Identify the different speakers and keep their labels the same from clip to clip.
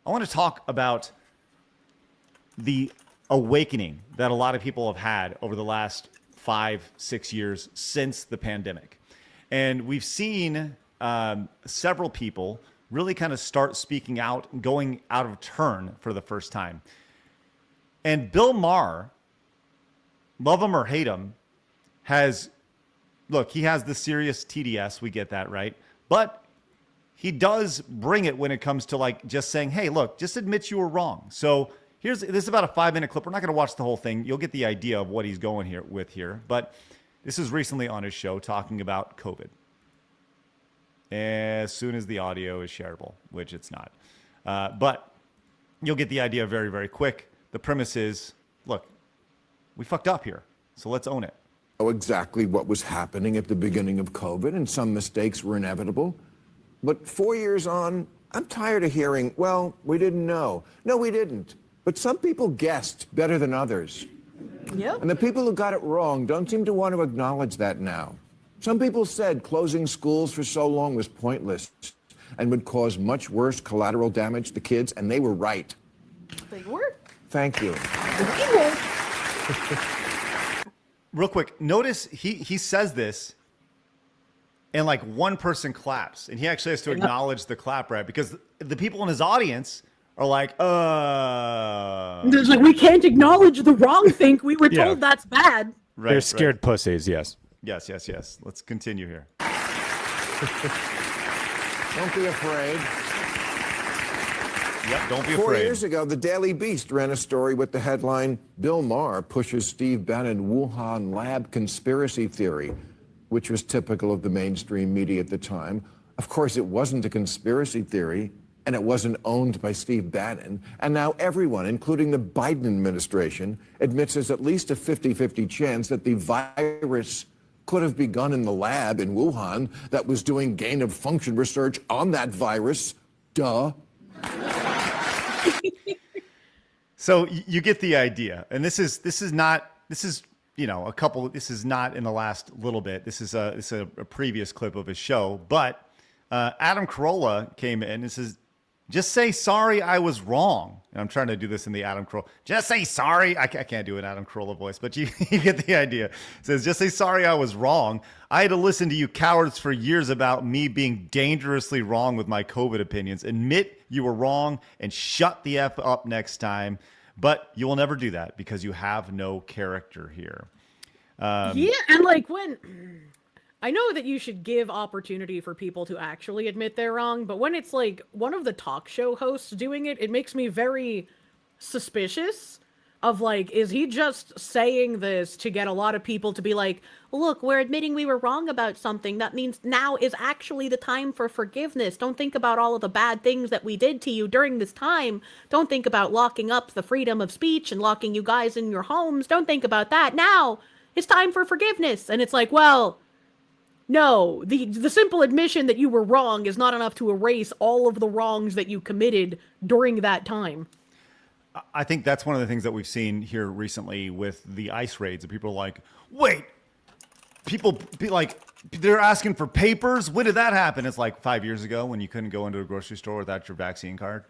Speaker 1: I want to talk about the awakening that a lot of people have had over the last 5-6 years since the pandemic. And we've seen several people really kind of start speaking out and going out of turn for the first time. And Bill Maher, love him or hate him, he has the serious TDS. We get that, right? But he does bring it when it comes to like just saying, hey, look, just admit you were wrong. So this is about a 5-minute clip. We're not going to watch the whole thing. You'll get the idea of what he's going here. But this is recently on his show talking about COVID. As soon as the audio is shareable, which it's not. But you'll get the idea very, very quick. The premise is, look, we fucked up here, so let's own it.
Speaker 2: Know exactly what was happening at the beginning of COVID, and some mistakes were inevitable. But 4 years on, I'm tired of hearing, well, we didn't know. No, we didn't. But some people guessed better than others.
Speaker 3: Yep.
Speaker 2: And the people who got it wrong don't seem to want to acknowledge that now. Some people said closing schools for so long was pointless and would cause much worse collateral damage to kids, and they were right.
Speaker 3: They were.
Speaker 2: Thank you.
Speaker 1: Real quick, notice he says this and like one person claps, and he actually has to acknowledge the clap, right? Because the people in his audience are like,
Speaker 3: There's like, we can't acknowledge the wrong thing. We were
Speaker 4: Yeah.
Speaker 3: told that's bad.
Speaker 1: Right,
Speaker 4: They're scared pussies, yes.
Speaker 1: Yes. Let's continue here.
Speaker 2: Don't be afraid.
Speaker 1: Yep, don't be
Speaker 2: 4
Speaker 1: afraid.
Speaker 2: years ago, the Daily Beast ran a story with the headline, Bill Maher pushes Steve Bannon Wuhan lab conspiracy theory, which was typical of the mainstream media at the time. Of course, it wasn't a conspiracy theory, and it wasn't owned by Steve Bannon. And now everyone, including the Biden administration, admits there's at least a 50-50 chance that the virus could have begun in the lab in Wuhan that was doing gain-of-function research on that virus. Duh.
Speaker 1: So you get the idea, and this is not in the last little bit. This is a previous clip of his show, but Adam Carolla came in and says, just say sorry, I was wrong. And I'm trying to do this in the Adam Carolla. Just say sorry. I can't do an Adam Carolla voice, but you get the idea. It says, just say sorry, I was wrong. I had to listen to you cowards for years about me being dangerously wrong with my COVID opinions. Admit you were wrong and shut the F up next time. But you will never do that because you have no character here.
Speaker 3: Yeah, and like when I know that you should give opportunity for people to actually admit they're wrong, but when it's like one of the talk show hosts doing it, it makes me very suspicious of like, is he just saying this to get a lot of people to be like, look, we're admitting we were wrong about something. That means now is actually the time for forgiveness. Don't think about all of the bad things that we did to you during this time. Don't think about locking up the freedom of speech and locking you guys in your homes. Don't think about that. Now it's time for forgiveness. And it's like, well, no, the simple admission that you were wrong is not enough to erase all of the wrongs that you committed during that time.
Speaker 1: I think that's one of the things that we've seen here recently with the ICE raids. And people are like, wait, people be like, they're asking for papers. When did that happen? It's like 5 years ago when you couldn't go into a grocery store without your vaccine card.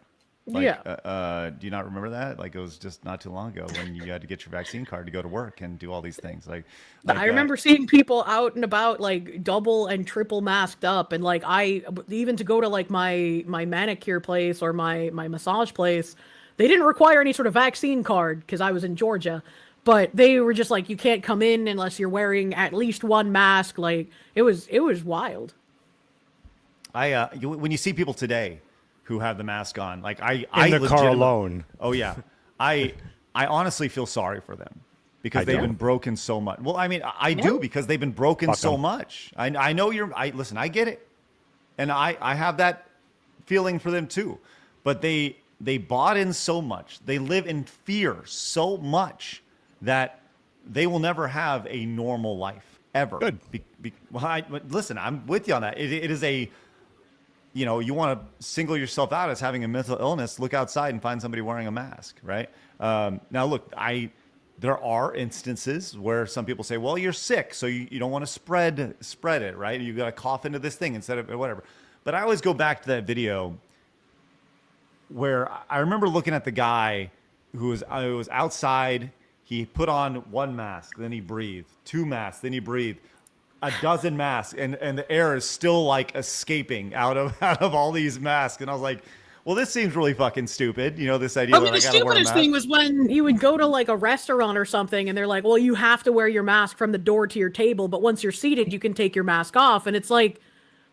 Speaker 1: Like,
Speaker 3: yeah.
Speaker 1: Do you not remember that? Like, it was just not too long ago when you had to get your vaccine card to go to work and do all these things. Like
Speaker 3: I remember seeing people out and about, like double and triple masked up, and like even to go to like my manicure place or my massage place, they didn't require any sort of vaccine card because I was in Georgia, but they were just like, you can't come in unless you're wearing at least one mask. Like it was wild.
Speaker 1: When you see people today who have the mask on, like
Speaker 4: in the car alone.
Speaker 1: Oh yeah, I honestly feel sorry for them because they've been broken so much. Well, I mean, I do because they've been broken so much. I know listen, I get it, and I have that feeling for them too, but they bought in so much. They live in fear so much that they will never have a normal life ever.
Speaker 4: Good.
Speaker 1: Listen, I'm with you on that. It is a, you want to single yourself out as having a mental illness, look outside and find somebody wearing a mask, right? Now, look, there are instances where some people say, well, you're sick, so you don't want to spread it, right? You got to cough into this thing instead of whatever. But I always go back to that video where I remember looking at the guy who was outside. He put on one mask, then he breathed, two masks, then he breathed, a dozen masks, and the air is still like escaping out of all these masks. And I was like, well, this seems really fucking stupid. This idea
Speaker 3: I mean,
Speaker 1: that
Speaker 3: the
Speaker 1: I gotta wear a
Speaker 3: stupidest
Speaker 1: mask.
Speaker 3: thing was when you would go to like a restaurant or something and they're like, well, you have to wear your mask from the door to your table, but once you're seated, you can take your mask off. And it's like,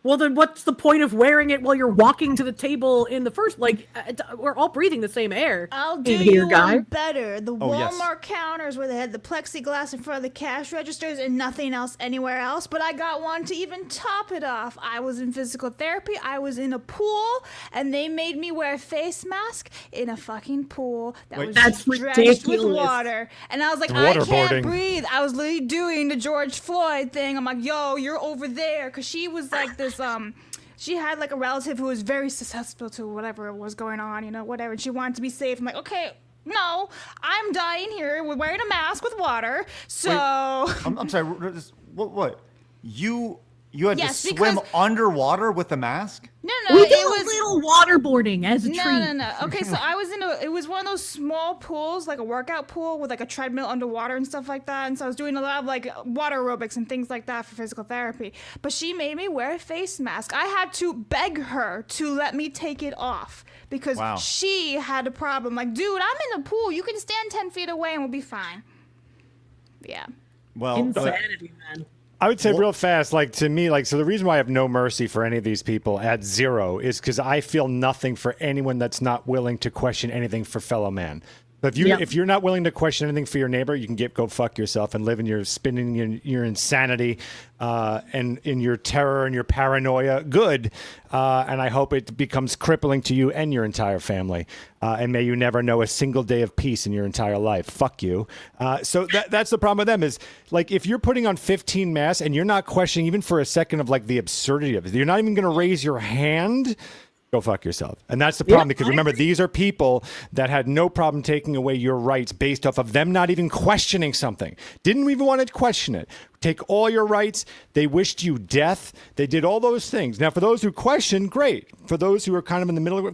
Speaker 3: well, then what's the point of wearing it while you're walking to the table in the first? Like, we're all breathing the same air.
Speaker 5: I'll do
Speaker 3: in here,
Speaker 5: you
Speaker 3: guy.
Speaker 5: one better. The
Speaker 1: Oh, yes.
Speaker 5: Walmart counters where they had the plexiglass in front of the cash registers and nothing else anywhere else. But I got one to even top it off. I was in physical therapy. I was in a pool, and they made me wear a face mask in a fucking pool that
Speaker 1: Wait,
Speaker 5: was
Speaker 3: that's
Speaker 5: drenched with
Speaker 3: ridiculous.
Speaker 5: water. And I was like, I
Speaker 4: Waterboarding.
Speaker 5: can't breathe. I was literally doing the George Floyd thing. I'm like, yo, you're over there. Because she was like this, she had like a relative who was very susceptible to whatever was going on, whatever. And she wanted to be safe. I'm like, okay, no, I'm dying here. We're wearing a mask with water. So.
Speaker 1: I'm sorry. What? You had
Speaker 5: Yes,
Speaker 1: to swim
Speaker 5: because-
Speaker 1: underwater with a mask?
Speaker 5: No,
Speaker 3: We
Speaker 5: it
Speaker 3: did a
Speaker 5: was.
Speaker 3: little waterboarding as a treat.
Speaker 5: No. Okay, so I was it was one of those small pools, like a workout pool with like a treadmill underwater and stuff like that. And so I was doing a lot of like water aerobics and things like that for physical therapy. But she made me wear a face mask. I had to beg her to let me take it off because
Speaker 1: Wow.
Speaker 5: she had a problem. Like, dude, I'm in the pool. You can stand 10 feet away and we'll be fine. Yeah.
Speaker 1: Well,
Speaker 3: Insanity, man.
Speaker 4: I would say real fast, like to me, like, so the reason why I have no mercy for any of these people at zero is because I feel nothing for anyone that's not willing to question anything for fellow man. But if you're not willing to question anything for your neighbor, you can go fuck yourself and live in your spinning your insanity and in your terror and your paranoia. Good, and I hope it becomes crippling to you and your entire family. And may you never know a single day of peace in your entire life. Fuck you. So that's the problem with them is like if you're putting on 15 masks and you're not questioning even for a second of like the absurdity of it, you're not even going to raise your hand. Go fuck yourself. And that's the problem because remember, these are people that had no problem taking away your rights based off of them not even questioning something. Didn't even want to question it. Take all your rights. They wished you death. They did all those things. Now, for those who question, great. For those who are kind of in the middle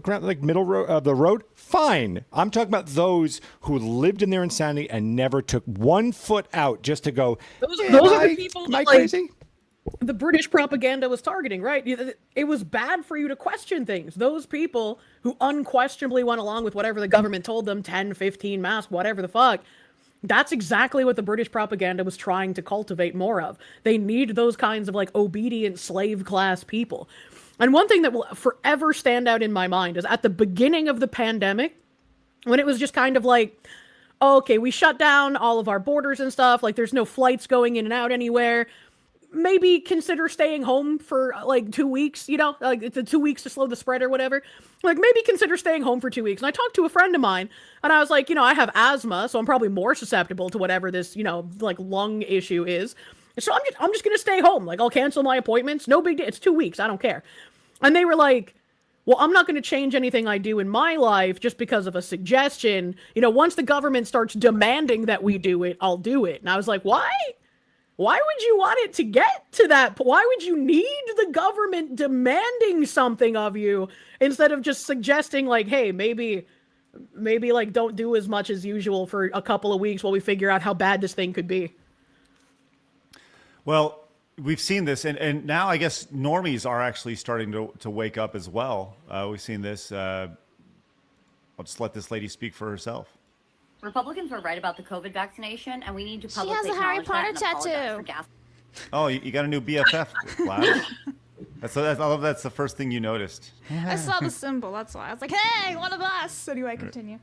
Speaker 4: of the road, fine. I'm talking about those who lived in their insanity and never took 1 foot out just to go,
Speaker 3: Those are the people
Speaker 4: am I
Speaker 3: that, like,
Speaker 4: crazy?
Speaker 3: the British propaganda was targeting, right? It was bad for you to question things. Those people who unquestionably went along with whatever the government told them, 10, 15 masks, whatever the fuck, that's exactly what the British propaganda was trying to cultivate more of. They need those kinds of like obedient slave class people. And one thing that will forever stand out in my mind is at the beginning of the pandemic, when it was just kind of like, oh, okay, we shut down all of our borders and stuff, like there's no flights going in and out anywhere. Maybe consider staying home for like 2 weeks, like it's 2 weeks to slow the spread or whatever. Like maybe consider staying home for 2 weeks. And I talked to a friend of mine and I was like, I have asthma, so I'm probably more susceptible to whatever this, like lung issue is. So I'm just going to stay home. Like I'll cancel my appointments. No big deal. It's 2 weeks. I don't care. And they were like, well, I'm not going to change anything I do in my life just because of a suggestion. Once the government starts demanding that we do it, I'll do it. And I was like, why? Why would you want it to get to that? Why would you need the government demanding something of you instead of just suggesting like, hey, maybe like don't do as much as usual for a couple of weeks while we figure out how bad this thing could be?
Speaker 1: Well, we've seen this, and now I guess normies are actually starting to wake up as well. We've seen this. I'll just let this lady speak for herself.
Speaker 6: Republicans were right about the COVID vaccination, and we need to
Speaker 5: She
Speaker 6: publicly
Speaker 5: has a Harry
Speaker 6: acknowledge that
Speaker 5: Potter
Speaker 6: and apologize
Speaker 5: tattoo.
Speaker 6: for gas.
Speaker 1: Oh, you got a new BFF, Blabs. I love that's the first thing you noticed.
Speaker 5: I saw the symbol, that's why. I was like, hey, one of us. Anyway, continue.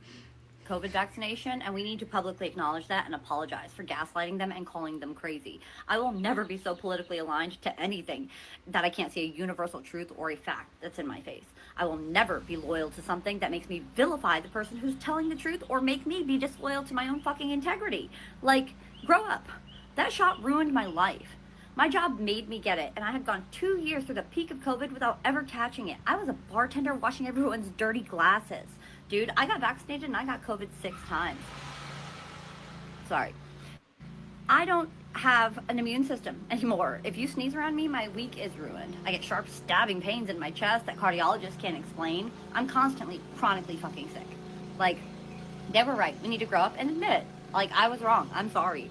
Speaker 6: COVID vaccination, and we need to publicly acknowledge that and apologize for gaslighting them and calling them crazy. I will never be so politically aligned to anything that I can't see a universal truth or a fact that's in my face. I will never be loyal to something that makes me vilify the person who's telling the truth or make me be disloyal to my own fucking integrity. Like, grow up. That shot ruined my life. My job made me get it, and I had gone 2 years through the peak of COVID without ever catching it. I was a bartender washing everyone's dirty glasses. Dude, I got vaccinated and I got COVID 6 times. Sorry. I don't have an immune system anymore. If you sneeze around me, my week is ruined. I get sharp stabbing pains in my chest that cardiologists can't explain. I'm constantly, chronically fucking sick. Like, they were right. We need to grow up and admit it. Like, I was wrong. I'm sorry.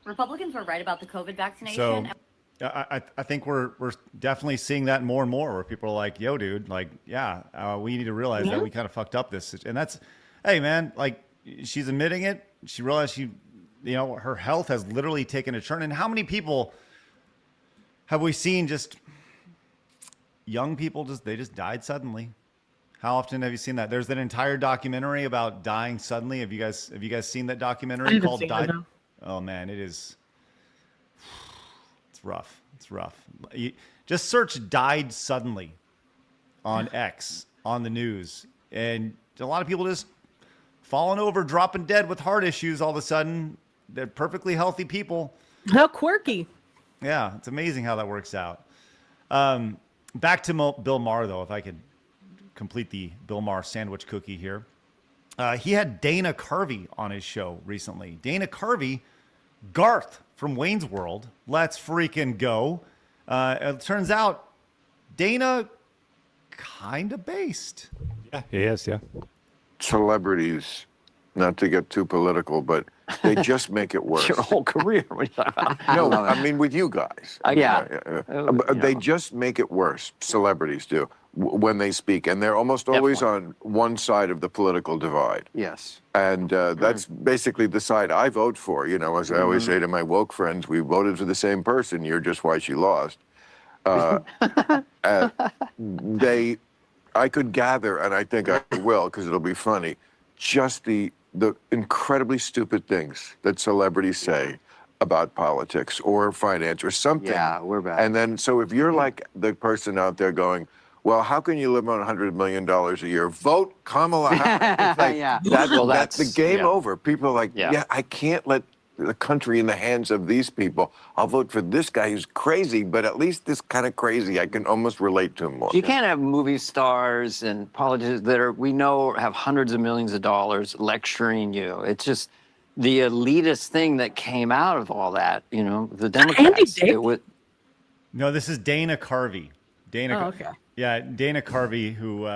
Speaker 6: Republicans were right about the COVID vaccination.
Speaker 1: So I think we're definitely seeing that more and more, where people are like, yo, dude, like, we need to realize that we kind of fucked up this. And that's, hey, man, like, she's admitting it. She realized her health has literally taken a turn. And how many people have we seen, just young people, they just died suddenly? How often have you seen that? There's an entire documentary about dying suddenly. Have you guys seen that documentary called "Died"? Oh man, it's rough. It's rough. Just search "died suddenly" on X, on the news, and a lot of people just falling over, dropping dead with heart issues all of a sudden. They're perfectly healthy people.
Speaker 3: How quirky.
Speaker 1: Yeah, it's amazing how that works out. Back to Bill Maher, though, if I could complete the Bill Maher sandwich cookie here. He had Dana Carvey on his show recently. Dana Carvey, Garth from Wayne's World. Let's freaking go. It turns out Dana kind of based.
Speaker 4: Yeah, he is, yeah.
Speaker 2: Celebrities, not to get too political, but they just make it worse.
Speaker 7: Your whole career.
Speaker 2: No, I mean with you guys. They just make it worse. Celebrities do when they speak, and they're almost always on one side of the political divide.
Speaker 7: Yes.
Speaker 2: And that's basically the side I vote for. You know, as I always say to my woke friends, we voted for the same person. You're just why she lost. I could gather, and I think I will, because it'll be funny, just the incredibly stupid things that celebrities say about politics or finance or something.
Speaker 7: Yeah, we're bad.
Speaker 2: And then, so if you're like the person out there going, well, how can you live on $100 million a year? Vote Kamala Harris. It's like, that's the game over. People are like, I can't let the country in the hands of these people. I'll vote for this guy who's crazy, but at least this kind of crazy, I can almost relate to him more.
Speaker 7: You can't have movie stars and politicians that we know have hundreds of millions of dollars lecturing you. It's just the elitist thing that came out of all that, the Democrats.
Speaker 1: No, this is Dana Carvey.
Speaker 3: Okay.
Speaker 1: Yeah, Dana Carvey, who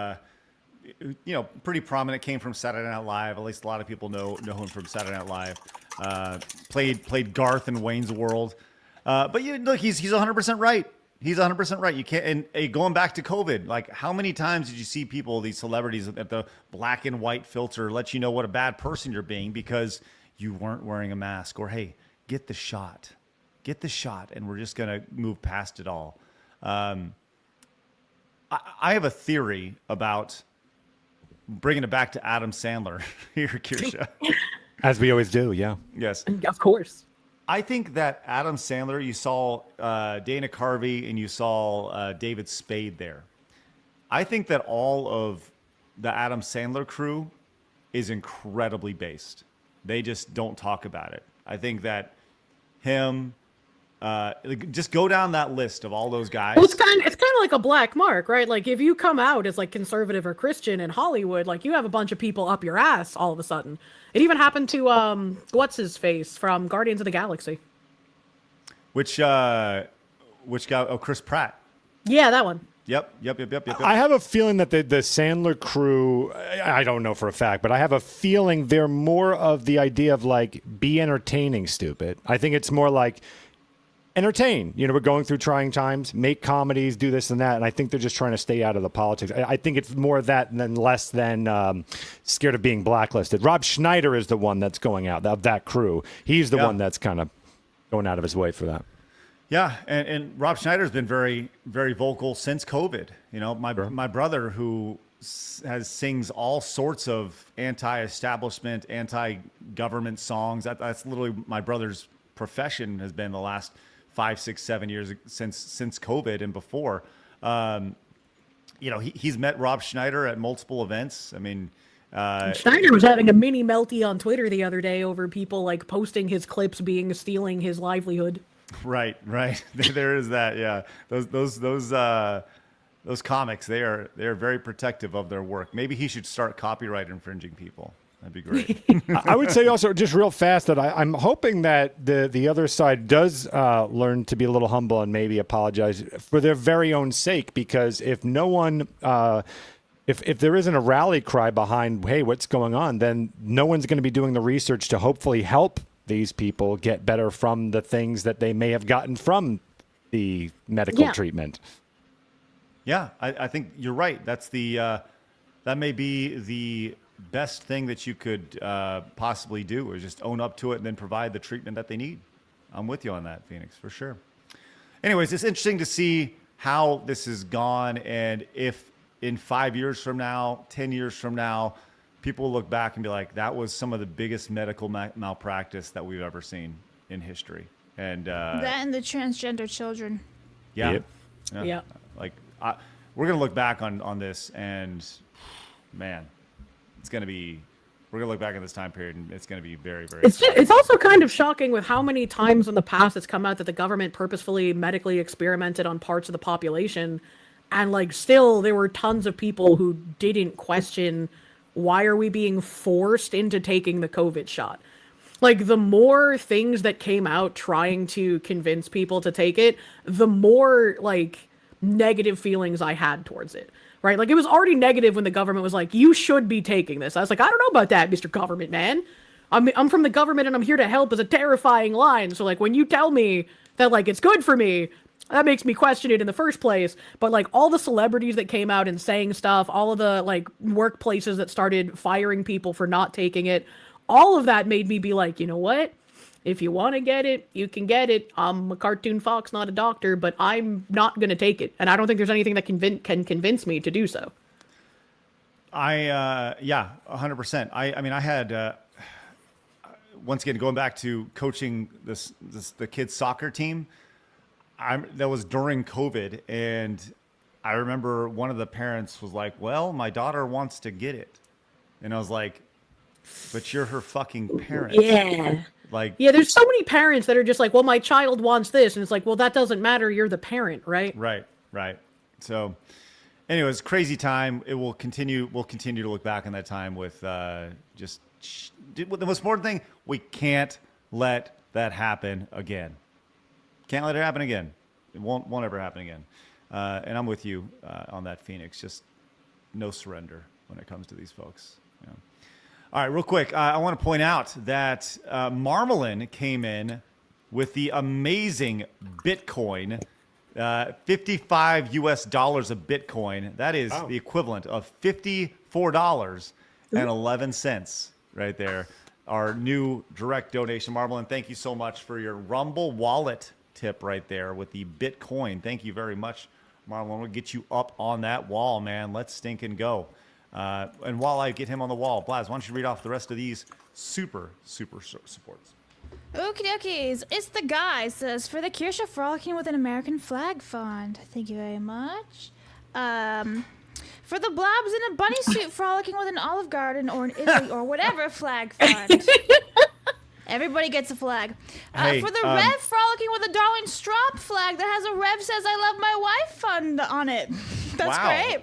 Speaker 1: pretty prominent, came from Saturday Night Live. At least a lot of people know him from Saturday Night Live. Played Garth in Wayne's World. But look, he's 100% right. He's 100% right. You can't. And going back to COVID, like how many times did you see people, these celebrities, at the black and white filter let you know what a bad person you're being because you weren't wearing a mask, or hey, get the shot, and we're just gonna move past it all. I have a theory about bringing it back to Adam Sandler here, Kirsha.
Speaker 4: As we always do, yeah.
Speaker 1: Yes.
Speaker 3: Of course.
Speaker 1: I think that Adam Sandler, you saw Dana Carvey and you saw David Spade there. I think that all of the Adam Sandler crew is incredibly based. They just don't talk about it. I think that him... just go down that list of all those guys.
Speaker 3: Well, it's kind of like a black mark, right? Like if you come out as like conservative or Christian in Hollywood, like you have a bunch of people up your ass all of a sudden. It even happened to what's his face from Guardians of the Galaxy.
Speaker 1: Which guy? Oh, Chris Pratt.
Speaker 3: Yeah, that one.
Speaker 1: Yep.
Speaker 4: I have a feeling that the Sandler crew, I don't know for a fact, but I have a feeling they're more of the idea of like, be entertaining, stupid. I think it's more like, entertain. We're going through trying times, make comedies, do this and that. And I think they're just trying to stay out of the politics. I think it's more of that than less than scared of being blacklisted. Rob Schneider is the one that's going out, of that crew. He's the one that's kind of going out of his way for that.
Speaker 1: Yeah, and Rob Schneider's been very, very vocal since COVID. My brother, who sings all sorts of anti-establishment, anti-government songs. That's literally my brother's profession has been the last 5, 6, 7 years since COVID and before. He's met Rob Schneider at multiple events. I mean,
Speaker 3: Schneider was having a mini melty on Twitter the other day over people like posting his clips stealing his livelihood.
Speaker 1: Right. There is that. Yeah, those comics, they are very protective of their work. Maybe he should start copyright infringing people. That'd be great.
Speaker 4: I would say also just real fast that I'm hoping that the other side does learn to be a little humble and maybe apologize for their very own sake, because if no one, if there isn't a rally cry behind, hey, what's going on, then no one's going to be doing the research to hopefully help these people get better from the things that they may have gotten from the medical treatment.
Speaker 1: Yeah, I think you're right. That's that may be the best thing that you could possibly do, is just own up to it and then provide the treatment that they need. I'm with you on that, Phoenix, for sure. Anyways, it's interesting to see how this has gone, and if in 5 years from now, 10 years from now, people will look back and be like, that was some of the biggest medical malpractice that we've ever seen in history. And
Speaker 5: that and the transgender children.
Speaker 1: Yeah.
Speaker 4: Yep.
Speaker 3: Yeah.
Speaker 1: Like, we're going to look back on this, and man, we're going to look back at this time period, and it's going to be very, very
Speaker 3: It's also kind of shocking with how many times in the past it's come out that the government purposefully medically experimented on parts of the population, and like still there were tons of people who didn't question, why are we being forced into taking the COVID shot? Like, the more things that came out trying to convince people to take it, the more like negative feelings I had towards it. Right? Like, it was already negative when the government was like, you should be taking this. I was like, I don't know about that, Mr. Government Man. I'm from the government and I'm here to help is a terrifying line. So like, when you tell me that like it's good for me, that makes me question it in the first place. But like, all the celebrities that came out and saying stuff, all of the like workplaces that started firing people for not taking it, all of that made me be like, you know what? If you want to get it, you can get it. I'm a cartoon fox, not a doctor, but I'm not going to take it. And I don't think there's anything that can convince me to do so.
Speaker 1: Yeah, 100%. I mean, I had, once again, going back to coaching the kids' soccer team, that was during COVID. And I remember one of the parents was like, well, my daughter wants to get it. And I was like, but you're her fucking parent.
Speaker 3: Yeah.
Speaker 1: Like,
Speaker 3: yeah, there's so many parents that are just like, well, my child wants this. And it's like, well, that doesn't matter. You're the parent, right?
Speaker 1: Right. So anyways, crazy time. It will continue. We'll continue to look back on that time with the most important thing, we can't let that happen again. Can't let it happen again. It won't ever happen again. And I'm with you on that, Phoenix. Just no surrender when it comes to these folks. Yeah. All right, real quick, I want to point out that Marmalin came in with the amazing Bitcoin, $55 US a Bitcoin. That is the equivalent of $54.11 right there. Our new direct donation, Marmalin. Thank you so much for your Rumble wallet tip right there with the Bitcoin. Thank you very much, Marmalin. We'll get you up on that wall, man. Let's stink and go. And while I get him on the wall, Blabs, why don't you read off the rest of these super supports?
Speaker 5: Okie dokies. It's the guy says, for the Kirsha frolicking with an American flag font. Thank you very much. For the Blabs in a bunny suit frolicking with an Olive Garden or an Italy or whatever flag font. Everybody gets a flag.
Speaker 1: Hey,
Speaker 5: for the Rev frolicking with a Darling Strop flag that has a Rev says I love my wife fund on it. That's great.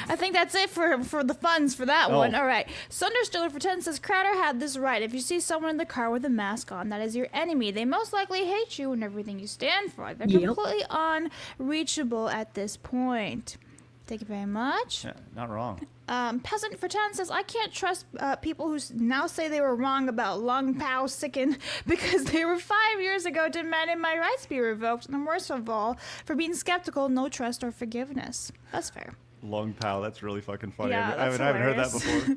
Speaker 5: I think that's it for the funds for that one. All right. Sunderstiller for 10 says, Crowder had this right. If you see someone in the car with a mask on, that is your enemy. They most likely hate you and everything you stand for. They're completely unreachable at this point. Thank you very much.
Speaker 1: Yeah, not wrong.
Speaker 5: Peasant for 10 says, I can't trust people who now say they were wrong about Lung Pao Sicken because they were 5 years ago demanding my rights be revoked, and worst of all, for being skeptical, no trust or forgiveness. That's fair.
Speaker 1: Lung Pao, that's really fucking funny.
Speaker 5: Yeah,
Speaker 1: I haven't heard that before.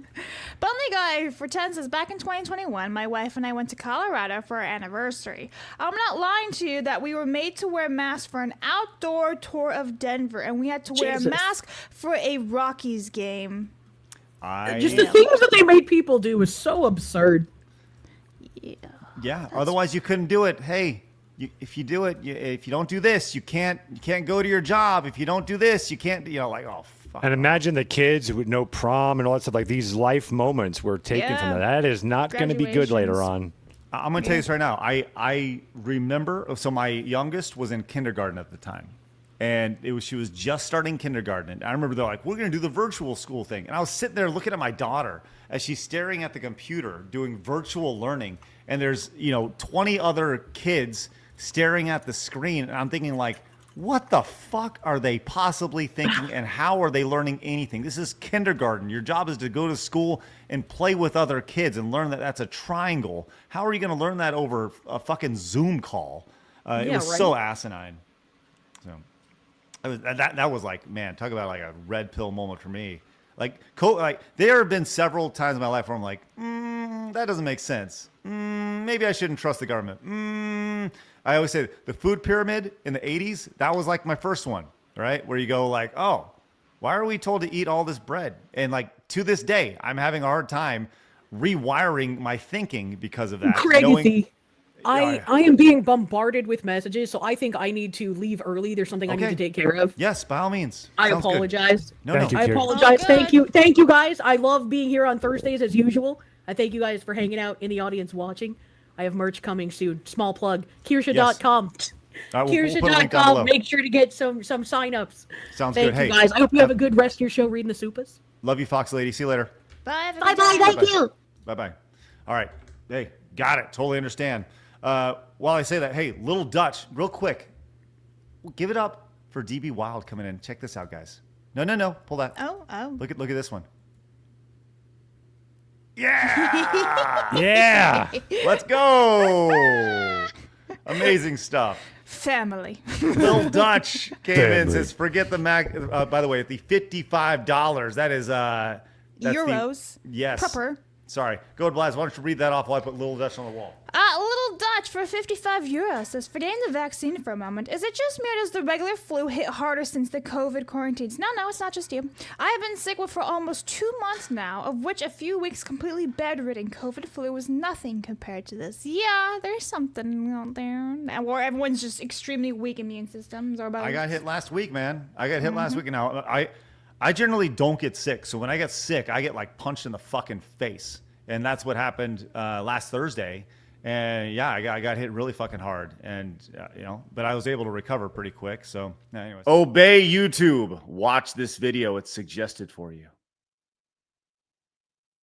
Speaker 5: Bunley Guy for 10 says, back in 2021, my wife and I went to Colorado for our anniversary. I'm not lying to you that we were made to wear masks for an outdoor tour of Denver, and we had to wear a mask for a Rockies game.
Speaker 3: Just the things that they made people do was so absurd.
Speaker 1: Yeah. Otherwise, you couldn't do it. Hey, if you do it, if you don't do this, you can't go to your job. If you don't do this, you can't. Like, oh, fuck.
Speaker 4: And imagine the kids with no prom and all that stuff. Like, these life moments were taken from them. That is not going to be good later on.
Speaker 1: I'm going to tell you this right now. I remember. So my youngest was in kindergarten at the time, And she was just starting kindergarten. And I remember they're like, we're going to do the virtual school thing. And I was sitting there looking at my daughter as she's staring at the computer doing virtual learning. And there's, 20 other kids staring at the screen. And I'm thinking like, what the fuck are they possibly thinking? And how are they learning anything? This is kindergarten. Your job is to go to school and play with other kids and learn that that's a triangle. How are you going to learn that over a fucking Zoom call? It was so asinine. So. That was like, man, talk about like a red pill moment for me. Like there have been several times in my life where I'm like, that doesn't make sense. Maybe I shouldn't trust the government. I always say the food pyramid in the 80s, that was like my first one, right? Where you go like, oh, why are we told to eat all this bread? And like to this day, I'm having a hard time rewiring my thinking because of that.
Speaker 3: Crazy. I am being bombarded with messages, so I think I need to leave early. There's something I need to take care of.
Speaker 1: Yes, by all means.
Speaker 3: I apologize.
Speaker 1: No,
Speaker 3: I apologize. Thank you guys. I love being here on Thursdays as usual. I thank you guys for hanging out in the audience watching. I have merch coming soon. Small plug. Kirsha.com. Kirsha.com. Make sure to get some signups.
Speaker 1: Sounds good.
Speaker 3: Thank you guys. I hope you have a good rest of your show reading the Supas.
Speaker 1: Love you, Fox Lady. See you later.
Speaker 5: Bye.
Speaker 6: Bye. Thank you.
Speaker 1: Bye. All right. Hey, got it. Totally understand. While I say that, hey, Little Dutch, real quick, give it up for DB Wild coming in. Check this out, guys. No. Pull that.
Speaker 5: Oh.
Speaker 1: Look at this one. Yeah.
Speaker 4: Yeah.
Speaker 1: Let's go. Amazing stuff.
Speaker 5: Family.
Speaker 1: Little Dutch came in, says, forget the Mac. By the way, at the $55, that is that's
Speaker 5: Euros.
Speaker 1: Yes.
Speaker 5: Proper.
Speaker 1: Sorry. Go ahead, Blabs. Why don't you read that off while I put Little Dutch on the wall?
Speaker 5: Little Dutch for 55 euros says, forgetting the vaccine for a moment, is it just me or does the regular flu hit harder since the COVID quarantines? No, it's not just you. I have been sick for almost 2 months now, of which a few weeks completely bedridden. COVID flu was nothing compared to this. Yeah, there's something out there. Where everyone's just extremely weak immune systems.
Speaker 1: I got hit last week, man. Last week, and now I generally don't get sick. So when I get sick, I get like punched in the fucking face. And that's what happened last Thursday. And yeah, I got hit really fucking hard. And, but I was able to recover pretty quick. So anyways. Obey YouTube. Watch this video. It's suggested for you.